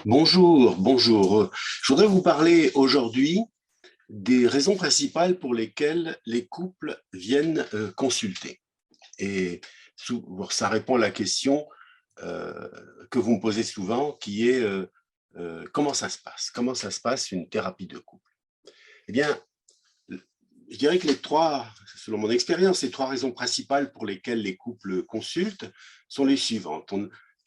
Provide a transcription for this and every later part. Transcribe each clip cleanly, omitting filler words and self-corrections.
Bonjour, bonjour. Je voudrais vous parler aujourd'hui des raisons principales pour lesquelles les couples viennent consulter. Et ça répond à la question euh, que vous me posez souvent, qui est comment ça se passe? Comment ça se passe une thérapie de couple? Eh bien, je dirais que selon mon expérience, les trois raisons principales pour lesquelles les couples consultent sont les suivantes.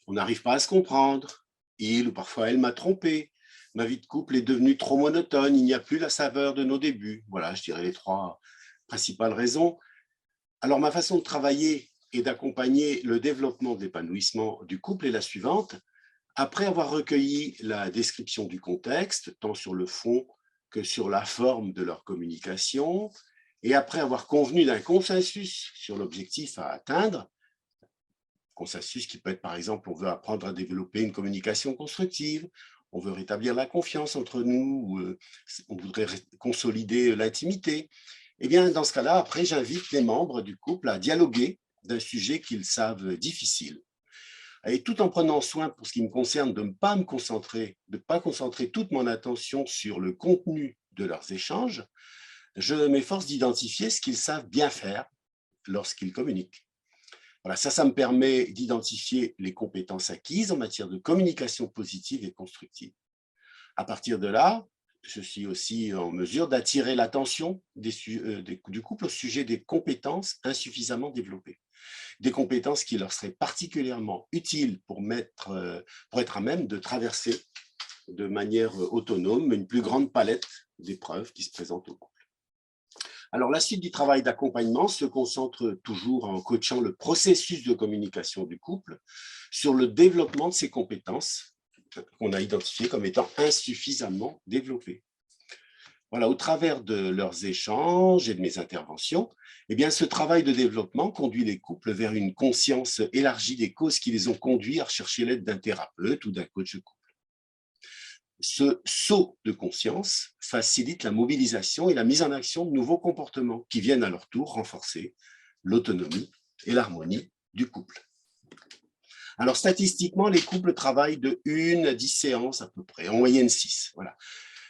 On n'arrive pas à se comprendre, il ou parfois elle m'a trompé, ma vie de couple est devenue trop monotone, il n'y a plus la saveur de nos débuts. Voilà, je dirais les trois principales raisons. Alors, ma façon de travailler et d'accompagner le développement de l'épanouissement du couple est la suivante. Après avoir recueilli la description du contexte, tant sur le fond que sur la forme de leur communication, et après avoir convenu d'un consensus sur l'objectif à atteindre, consensus qui peut être par exemple, on veut apprendre à développer une communication constructive, on veut rétablir la confiance entre nous, ou on voudrait consolider l'intimité, et bien dans ce cas-là, après j'invite les membres du couple à dialoguer d'un sujet qu'ils savent difficile. Et tout en prenant soin, pour ce qui me concerne, de ne pas me concentrer, de ne pas concentrer toute mon attention sur le contenu de leurs échanges, je m'efforce d'identifier ce qu'ils savent bien faire lorsqu'ils communiquent. Voilà, ça me permet d'identifier les compétences acquises en matière de communication positive et constructive. À partir de là, je suis aussi en mesure d'attirer l'attention du couple au sujet des compétences insuffisamment développées, des compétences qui leur seraient particulièrement utiles pour être à même de traverser de manière autonome une plus grande palette d'épreuves qui se présentent au couple. Alors, la suite du travail d'accompagnement se concentre toujours en coachant le processus de communication du couple sur le développement de ses compétences qu'on a identifiées comme étant insuffisamment développées. Voilà, au travers de leurs échanges et de mes interventions, eh bien, ce travail de développement conduit les couples vers une conscience élargie des causes qui les ont conduits à rechercher l'aide d'un thérapeute ou d'un coach de couple. Ce saut de conscience facilite la mobilisation et la mise en action de nouveaux comportements qui viennent à leur tour renforcer l'autonomie et l'harmonie du couple. Alors, statistiquement, les couples travaillent de 1 à 10 séances à peu près, en moyenne 6. Voilà.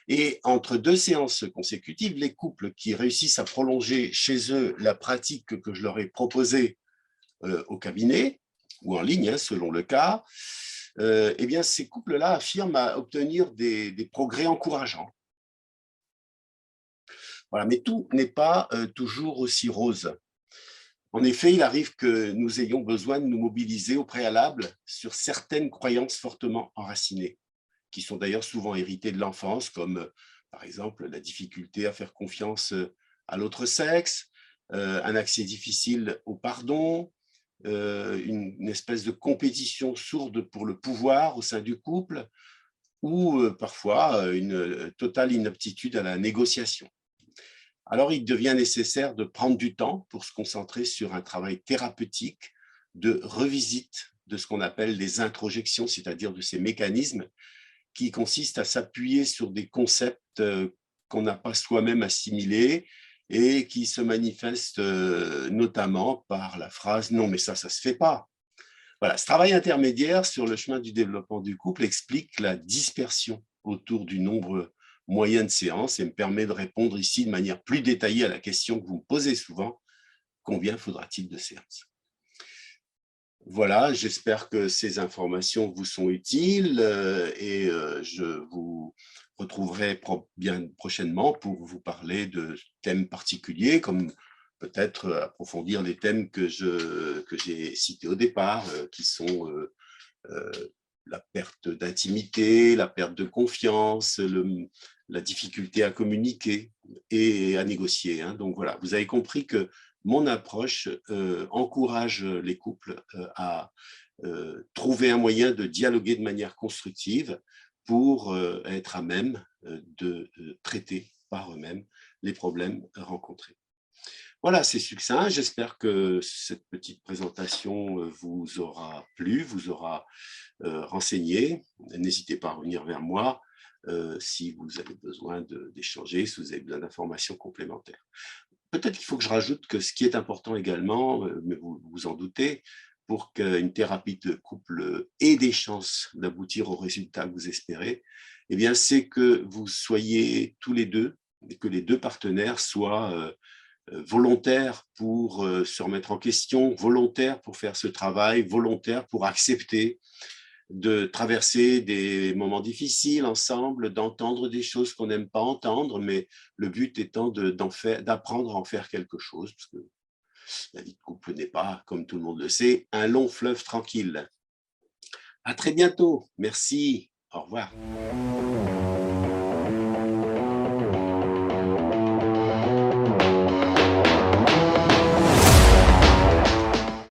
Et entre 2 séances consécutives, les couples qui réussissent à prolonger chez eux la pratique que je leur ai proposée au cabinet ou en ligne, selon le cas, eh bien, ces couples-là affirment à obtenir des progrès encourageants. Voilà, mais tout n'est pas toujours aussi rose. En effet, il arrive que nous ayons besoin de nous mobiliser au préalable sur certaines croyances fortement enracinées, qui sont d'ailleurs souvent héritées de l'enfance, comme par exemple la difficulté à faire confiance à l'autre sexe, un accès difficile au pardon, une espèce de compétition sourde pour le pouvoir au sein du couple, ou parfois une totale inaptitude à la négociation. Alors, il devient nécessaire de prendre du temps pour se concentrer sur un travail thérapeutique de revisite de ce qu'on appelle les introjections, c'est-à-dire de ces mécanismes qui consistent à s'appuyer sur des concepts qu'on n'a pas soi-même assimilés et qui se manifestent notamment par la phrase « non, mais ça ne se fait pas ». Voilà, ce travail intermédiaire sur le chemin du développement du couple explique la dispersion autour du nombre moyen de séances et me permet de répondre ici de manière plus détaillée à la question que vous me posez souvent, combien faudra-t-il de séances? Voilà, j'espère que ces informations vous sont utiles et je vous retrouverai bien prochainement pour vous parler de thèmes particuliers, comme peut-être approfondir les thèmes que j'ai cités au départ, qui sont la perte d'intimité, la perte de confiance, la difficulté à communiquer et à négocier. Donc voilà, vous avez compris que mon approche encourage les couples à trouver un moyen de dialoguer de manière constructive pour être à même de traiter par eux-mêmes les problèmes rencontrés. Voilà, c'est succinct. J'espère que cette petite présentation vous aura plu, vous aura renseigné. N'hésitez pas à revenir vers moi si vous avez besoin d'échanger, si vous avez besoin d'informations complémentaires. Peut-être qu'il faut que je rajoute que ce qui est important également, mais vous vous en doutez, pour qu'une thérapie de couple ait des chances d'aboutir au résultat que vous espérez, eh bien, c'est que vous soyez tous les deux, et que les deux partenaires soient volontaires pour se remettre en question, volontaires pour faire ce travail, volontaires pour accepter de traverser des moments difficiles ensemble, d'entendre des choses qu'on n'aime pas entendre, mais le but étant d'apprendre à en faire quelque chose, parce que la vie de couple n'est pas, comme tout le monde le sait, un long fleuve tranquille. À très bientôt. Merci. Au revoir.